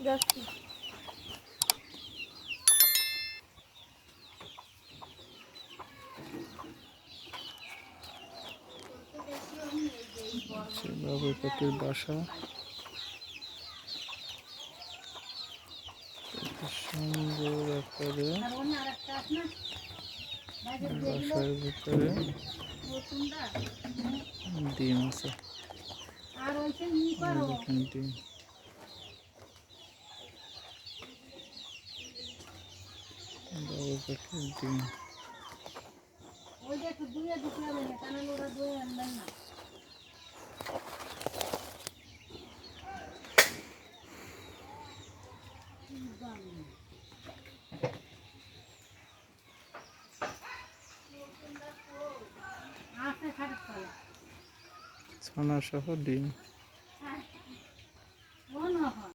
যাচ্ছি। বাবুই পাখির বাসা, সুন্দর আকারে বাসার ভিতরে ডিম আছে। দেখেন ডিম, বাবুই পাখির ডিম। ছানা সহ ডিম।